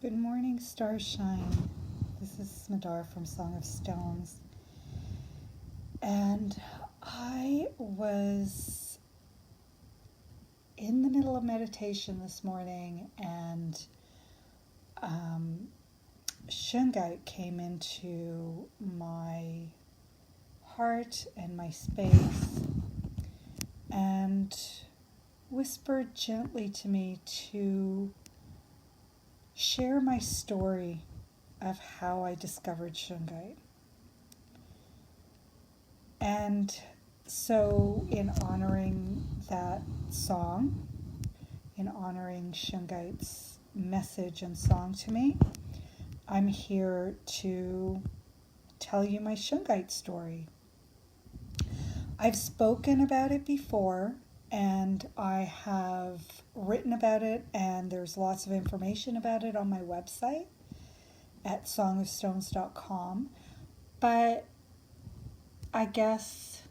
Good morning, Starshine. This is Smadar from Song of Stones. And I was in the middle of meditation this morning, and Shungite came into my heart and my space and whispered gently to me to share my story of how I discovered Shungite. And so, in honoring that song, in honoring Shungite's message and song to me, I'm here to tell you my Shungite story. I've spoken about it before, and I have written about it, and there's lots of information about it on my website at songofstones.com. But I guess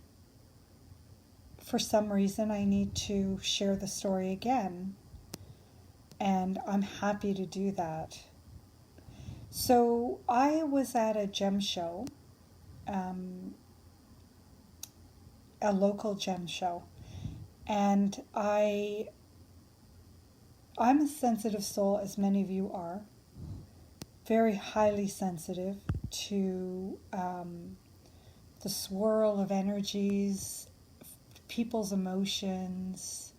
for some reason I need to share the story again, and I'm happy to do that. So I was at a gem show, a local gem show, and I'm a sensitive soul, as many of you are, very highly sensitive to the swirl of energies, people's emotions,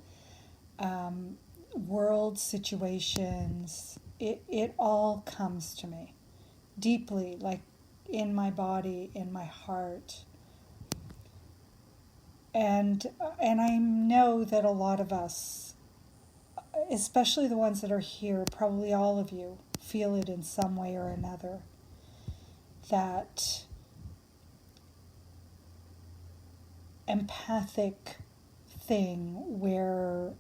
world situations. It all comes to me deeply, like in my body, in my heart. And I know that a lot of us, especially the ones that are here, probably all of you, feel it in some way or another. That empathic thing where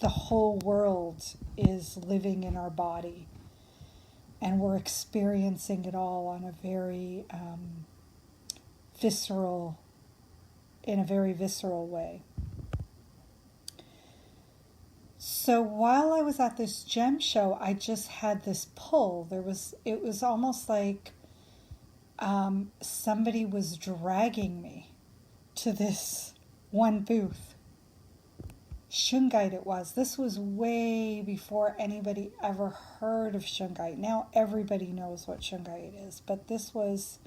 the whole world is living in our body and we're experiencing it all on a very visceral way. So while I was at this gem show, I just had this pull. It was almost like somebody was dragging me to this one booth. Shungite it was. This was way before anybody ever heard of Shungite. Now everybody knows what Shungite is, but this was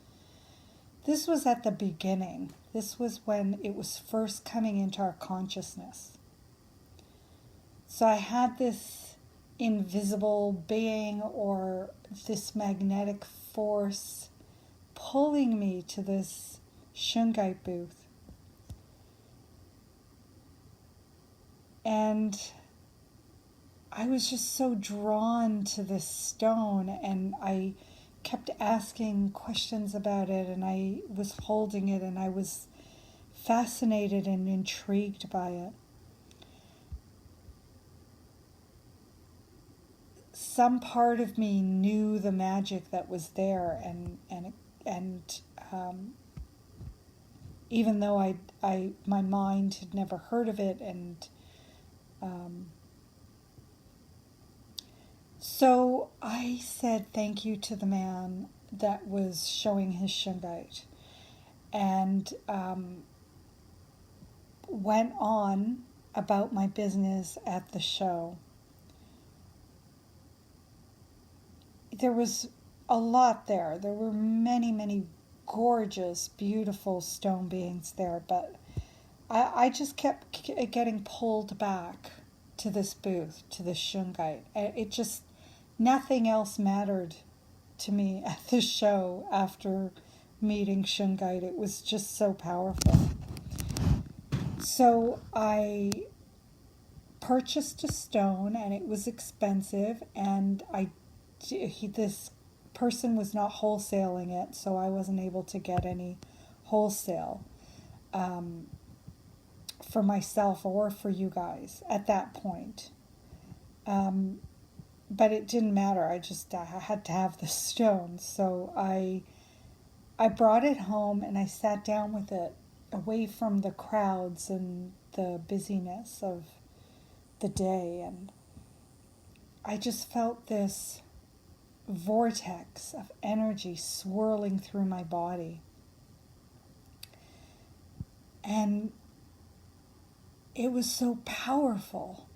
at the beginning. This was when it was first coming into our consciousness. So I had this invisible being or this magnetic force pulling me to this Shungite booth. And I was just so drawn to this stone, and I kept asking questions about it, and I was holding it, and I was fascinated and intrigued by it. Some part of me knew the magic that was there, and even though I my mind had never heard of it, and so I said thank you to the man that was showing his Shungite, and went on about my business at the show. There was a lot there. There were many, many gorgeous, beautiful stone beings there, but I just kept getting pulled back to this booth, to this Shungite. It just, nothing else mattered to me at the show after meeting Shungite. It was just so powerful. So I purchased a stone, and it was expensive, and this person was not wholesaling it, so I wasn't able to get any wholesale for myself or for you guys at that point. But it didn't matter. I had to have the stone. So I brought it home, and I sat down with it away from the crowds and the busyness of the day, and I just felt this vortex of energy swirling through my body. And it was so powerful.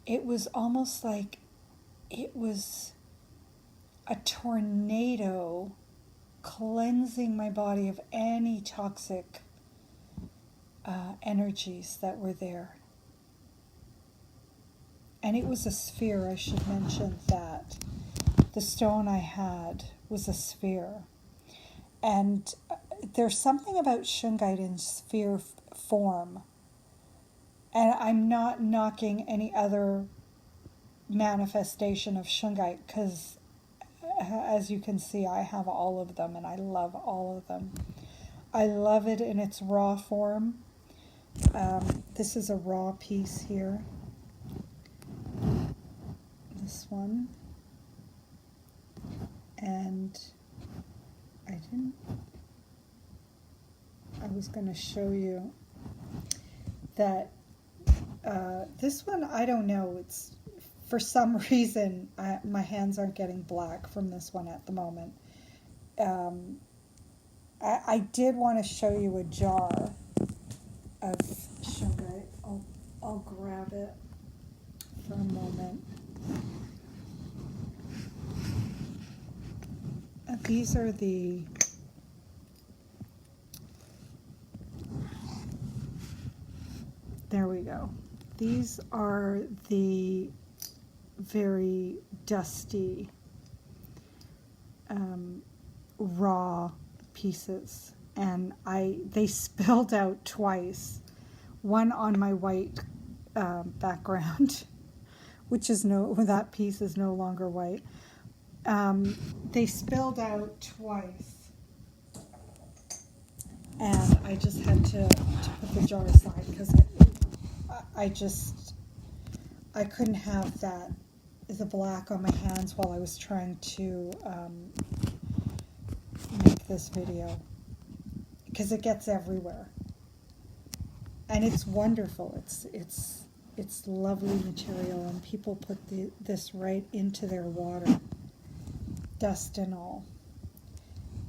It was almost like it was a tornado cleansing my body of any toxic energies that were there. And it was a sphere, I should mention that. The stone I had was a sphere. And there's something about Shungite in sphere form. And I'm not knocking any other manifestation of Shungite, because as you can see, I have all of them and I love all of them. I love it in its raw form. This is a raw piece here. This one. And I was going to show you that this one, I don't know, it's for some reason my hands aren't getting black from this one at the moment. I did want to show you a jar of Shungite. I'll grab it for a moment. These are there we go. These are the very dusty, raw pieces. And they spilled out twice. One on my white background, that piece is no longer white. They spilled out twice, and I just had to put the jar aside because I couldn't have the black on my hands while I was trying to make this video, because it gets everywhere, and it's wonderful. It's lovely material, and people put this right into their water, dust and all.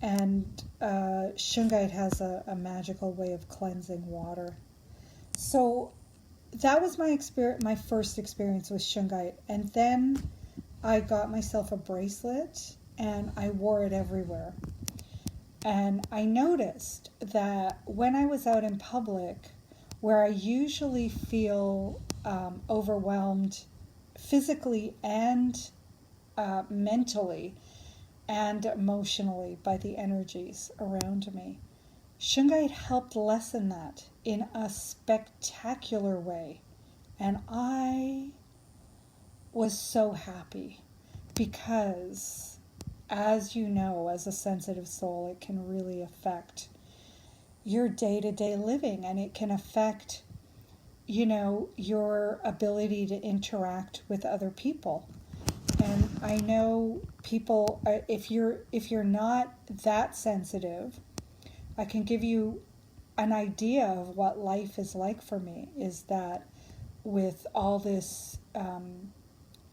And Shungite has a magical way of cleansing water. So that was my first experience with Shungite. And then I got myself a bracelet, and I wore it everywhere. And I noticed that when I was out in public, where I usually feel overwhelmed physically and mentally and emotionally by the energies around me, Shungite helped lessen that in a spectacular way. And I was so happy because, as you know, as a sensitive soul, it can really affect your day-to-day living, and it can affect, your ability to interact with other people. And I know people, if you're not that sensitive, I can give you an idea of what life is like for me, is that with all this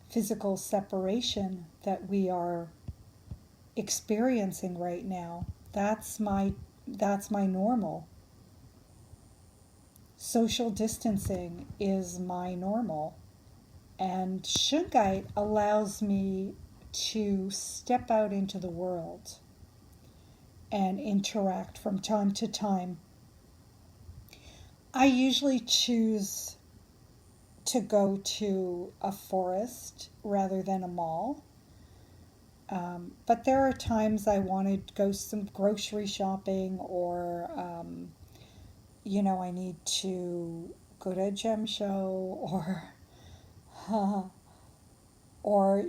physical separation that we are experiencing right now, that's my normal. Social distancing is my normal. And Shungite allows me to step out into the world and interact from time to time. I usually choose to go to a forest rather than a mall. But there are times I want to go some grocery shopping, or, I need to go to a gem show, or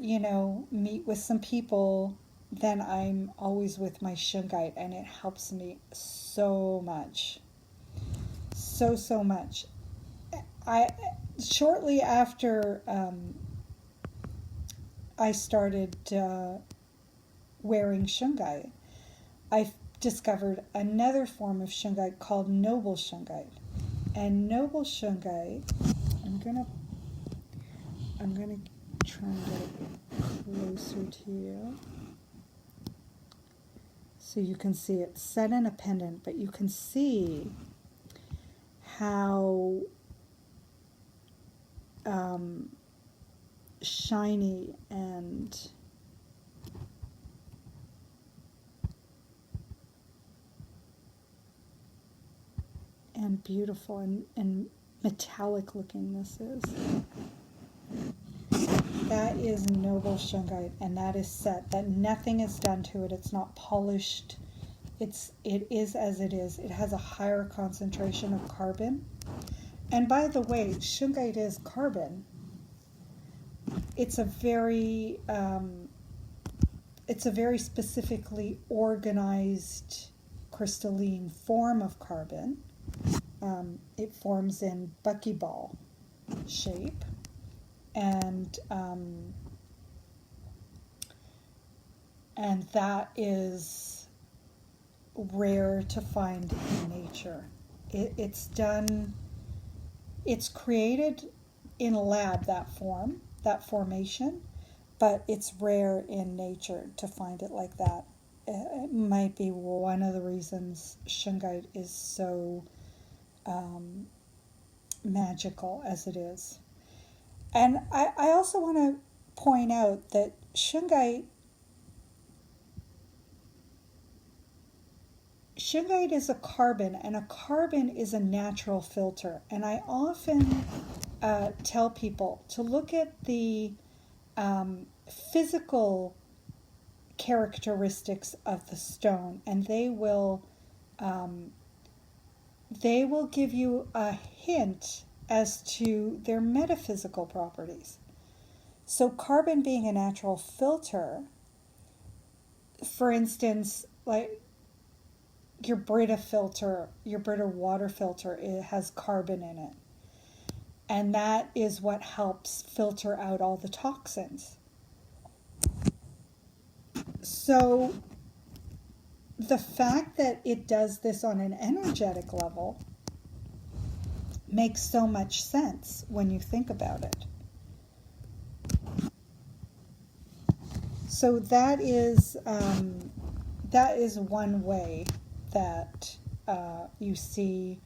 meet with some people. Then I'm always with my Shungite, and it helps me so much. So much. Shortly after I started wearing Shungite, I discovered another form of Shungite called Noble Shungite. And Noble Shungite, I'm gonna try and get it closer to you. So you can see it's set in a pendant, but you can see how shiny and beautiful and metallic looking this is. That is noble shungite, and that is set. That nothing is done to it. It's not polished. It is as it is. It has a higher concentration of carbon. And by the way, shungite is carbon. It's a very specifically organized crystalline form of carbon. It forms in buckyball shape, and that is rare to find in nature. It's created in a lab, that formation, but it's rare in nature to find it like that. It might be one of the reasons shungite is so magical as it is. And I also want to point out that Shungite is a carbon, and a carbon is a natural filter. And I often tell people to look at the physical characteristics of the stone, and they will give you a hint as to their metaphysical properties. So carbon being a natural filter, for instance, like your Brita filter, your Brita water filter, it has carbon in it. And that is what helps filter out all the toxins. So the fact that it does this on an energetic level makes so much sense when you think about it. So that is one way that you see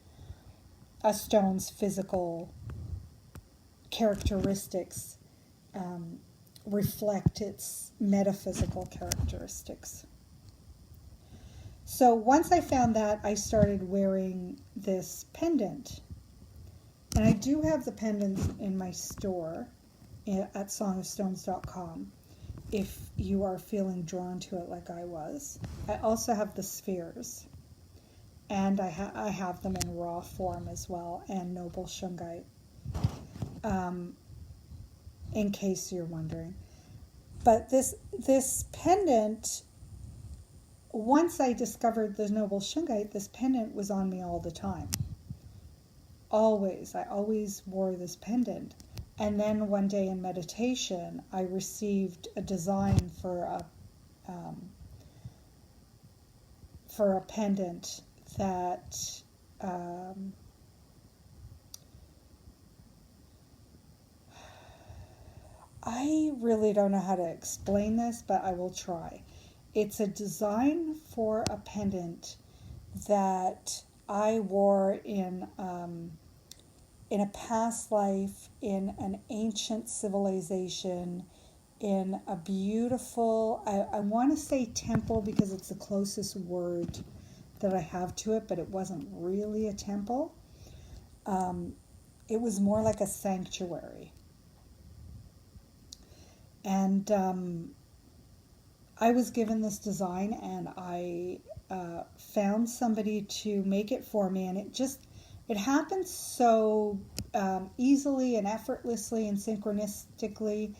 a stone's physical characteristics reflect its metaphysical characteristics. So once I found that, I started wearing this pendant. And I do have the pendants in my store at songofstones.com if you are feeling drawn to it like I was. I also have the spheres, and I have them in raw form as well, and noble shungite, in case you're wondering. But this pendant, once I discovered the noble shungite, this pendant was on me all the time. I always wore this pendant. And then one day in meditation, I received a design for a pendant that I really don't know how to explain this, but I will try. It's a design for a pendant that I wore in a past life, in an ancient civilization, in a beautiful, I want to say temple because it's the closest word that I have to it, but it wasn't really a temple. It was more like a sanctuary. And I was given this design, and I found somebody to make it for me, and it happened so easily and effortlessly and synchronistically,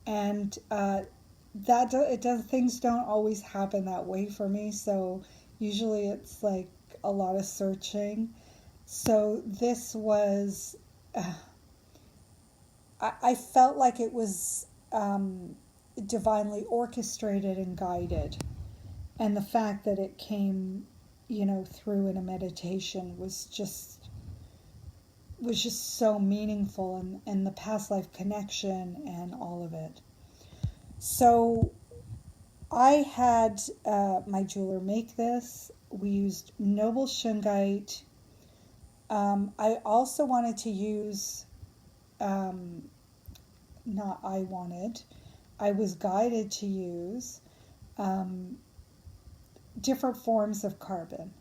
and things don't always happen that way for me. So usually it's like a lot of searching. So this was, I felt like it was divinely orchestrated and guided, and the fact that it came, through in a meditation was just was just so meaningful, and the past life connection and all of it. So I had my jeweler make this. We used noble shungite. I also wanted to use, not I wanted, I was guided to use um, different forms of carbon.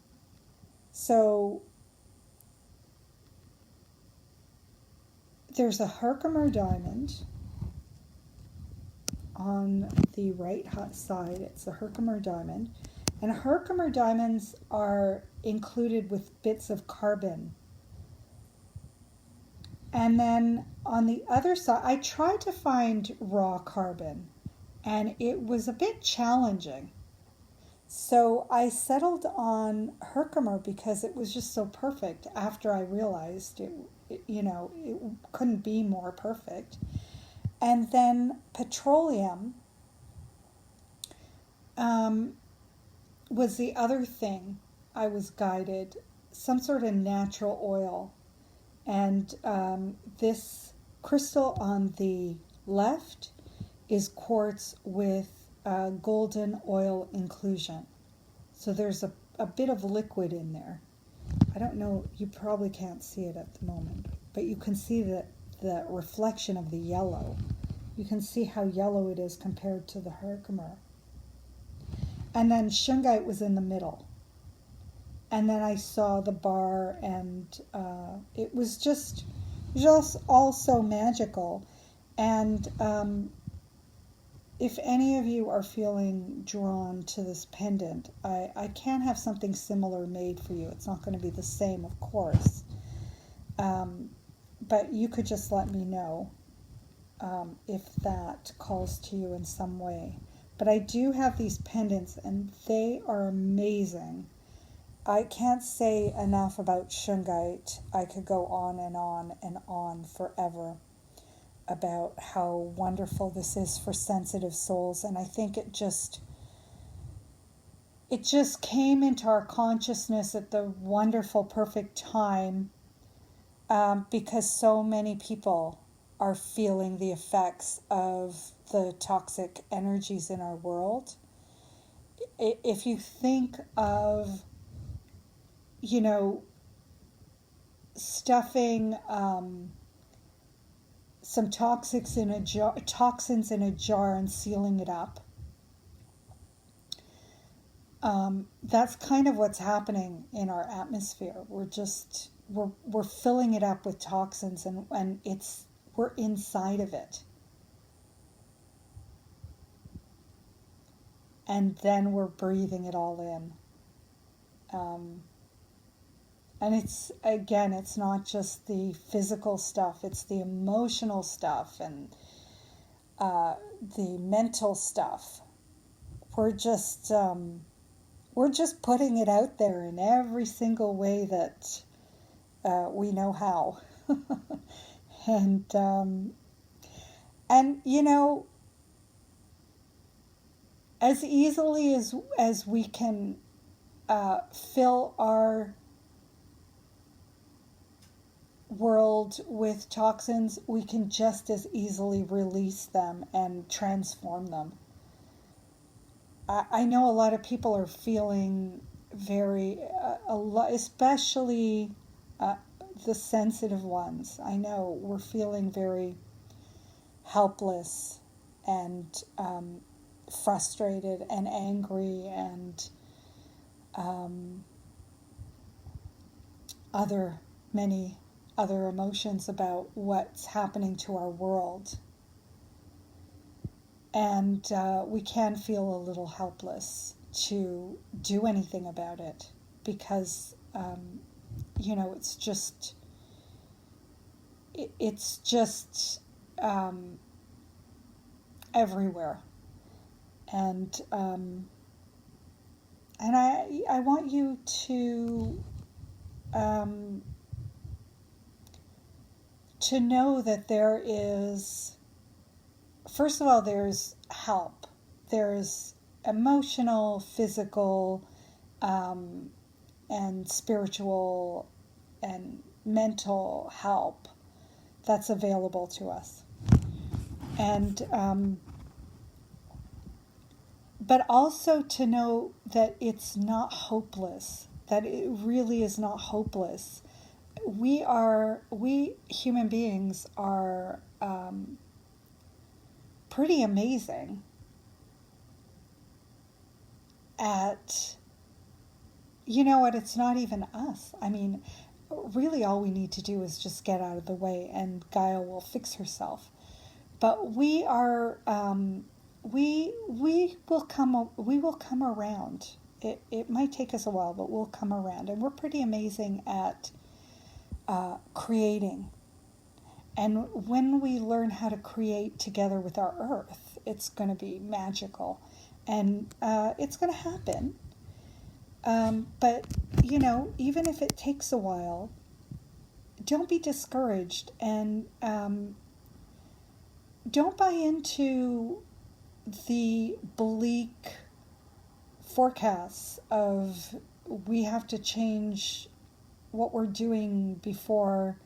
So there's a Herkimer diamond on the right side. It's a Herkimer diamond. And Herkimer diamonds are included with bits of carbon. And then on the other side, I tried to find raw carbon, and it was a bit challenging. So I settled on Herkimer because it was just so perfect after I realized it couldn't be more perfect. And then petroleum um, was the other thing I was guided, some sort of natural oil. And this crystal on the left is quartz with golden oil inclusion. So there's a bit of liquid in there. I don't know, you probably can't see it at the moment, but you can see the reflection of the yellow. You can see how yellow it is compared to the Herkimer. And then Shungite was in the middle. And then I saw the bar, and it was just all so magical. And if any of you are feeling drawn to this pendant, I can have something similar made for you. It's not going to be the same, of course. But you could just let me know if that calls to you in some way. But I do have these pendants, and they are amazing. I can't say enough about Shungite. I could go on and on and on forever about how wonderful this is for sensitive souls. And I think it just came into our consciousness at the wonderful, perfect time, because so many people are feeling the effects of the toxic energies in our world. If you think of, stuffing some toxins in a jar and sealing it up, that's kind of what's happening in our atmosphere. We're filling it up with toxins, and we're inside of it. And then we're breathing it all in. And it's not just the physical stuff, it's the emotional stuff and the mental stuff. We're just putting it out there in every single way that we know how. and as easily as we can fill our world with toxins, we can just as easily release them and transform them. I know a lot of people are feeling very, especially the sensitive ones. I know we're feeling very helpless and frustrated and angry and many other emotions about what's happening to our world. And we can feel a little helpless to do anything about it because, it's just everywhere. And I want you to know that there is, first of all, there's help. There's emotional, physical, and spiritual, and mental help that's available to us. And but also to know that it's not hopeless, that it really is not hopeless. We human beings are pretty amazing at, you know what, it's not even us. I mean, really all we need to do is just get out of the way and Gaia will fix herself. But we are, we will come around. It might take us a while, but we'll come around. And we're pretty amazing at creating. And when we learn how to create together with our earth, it's going to be magical. And it's going to happen. But, you know, even if it takes a while, don't be discouraged. And don't buy into the bleak forecasts of we have to change what we're doing before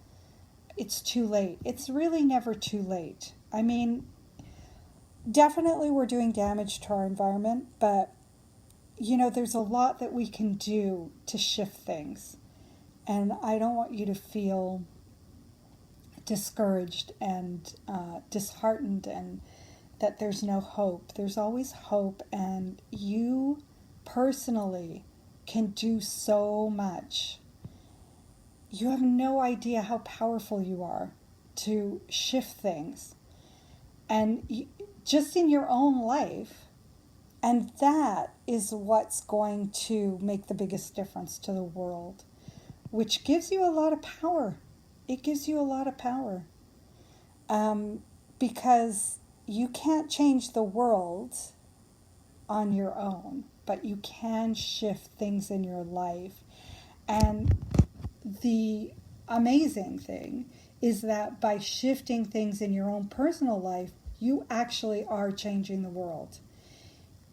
it's too late. It's really never too late. I mean, definitely we're doing damage to our environment, but, you know, there's a lot that we can do to shift things. And I don't want you to feel discouraged and disheartened and that there's no hope. There's always hope, and you personally can do so much. You have no idea how powerful you are to shift things, and just in your own life. And that is what's going to make the biggest difference to the world, which gives you a lot of power. It gives you a lot of power. Because you can't change the world on your own, but you can shift things in your life. And the amazing thing is that by shifting things in your own personal life, you actually are changing the world.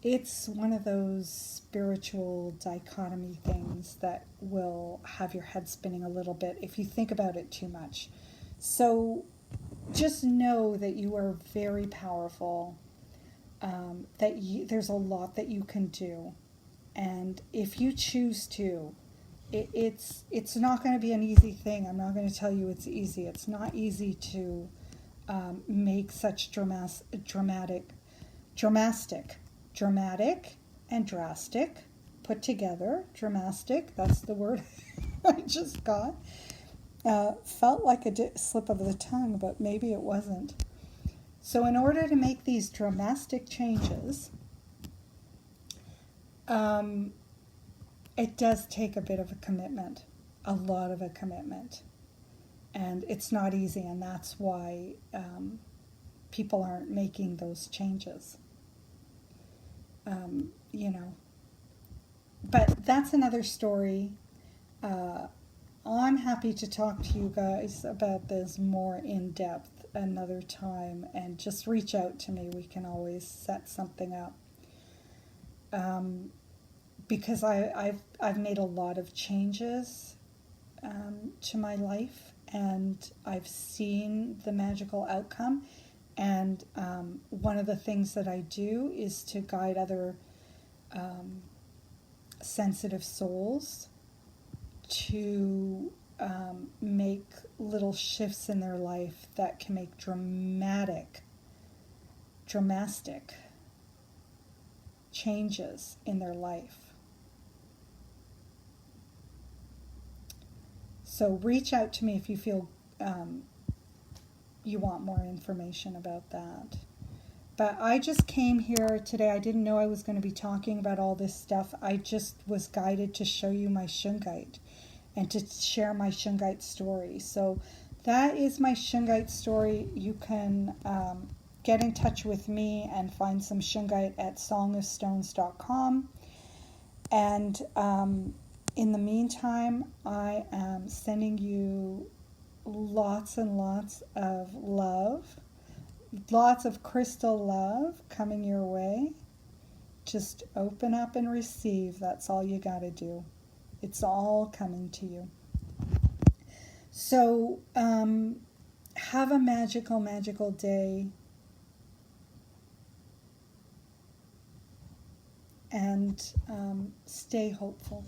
It's one of those spiritual dichotomy things that will have your head spinning a little bit if you think about it too much. So just know that you are very powerful, there's a lot that you can do. And if you choose to, it's not going to be an easy thing. I'm not going to tell you it's easy. It's not easy to make such dramatic and drastic put together. Dramatic, that's the word I just got. Felt like a slip of the tongue, but maybe it wasn't. So in order to make these dramatic changes, it does take a bit of a commitment, a lot of a commitment. And it's not easy, and that's why people aren't making those changes. You know. But that's another story. I'm happy to talk to you guys about this more in depth another time, and just reach out to me. We can always set something up. Because I've made a lot of changes to my life, and I've seen the magical outcome. And one of the things that I do is to guide other sensitive souls to make little shifts in their life that can make dramatic changes in their life. So reach out to me if you feel you want more information about that. But I just came here today. I didn't know I was going to be talking about all this stuff. I just was guided to show you my Shungite and to share my Shungite story. So that is my Shungite story. You can get in touch with me and find some Shungite at songofstones.com. And in the meantime, I am sending you lots and lots of love. Lots of crystal love coming your way. Just open up and receive. That's all you got to do. It's all coming to you. So have a magical, magical day. And stay hopeful.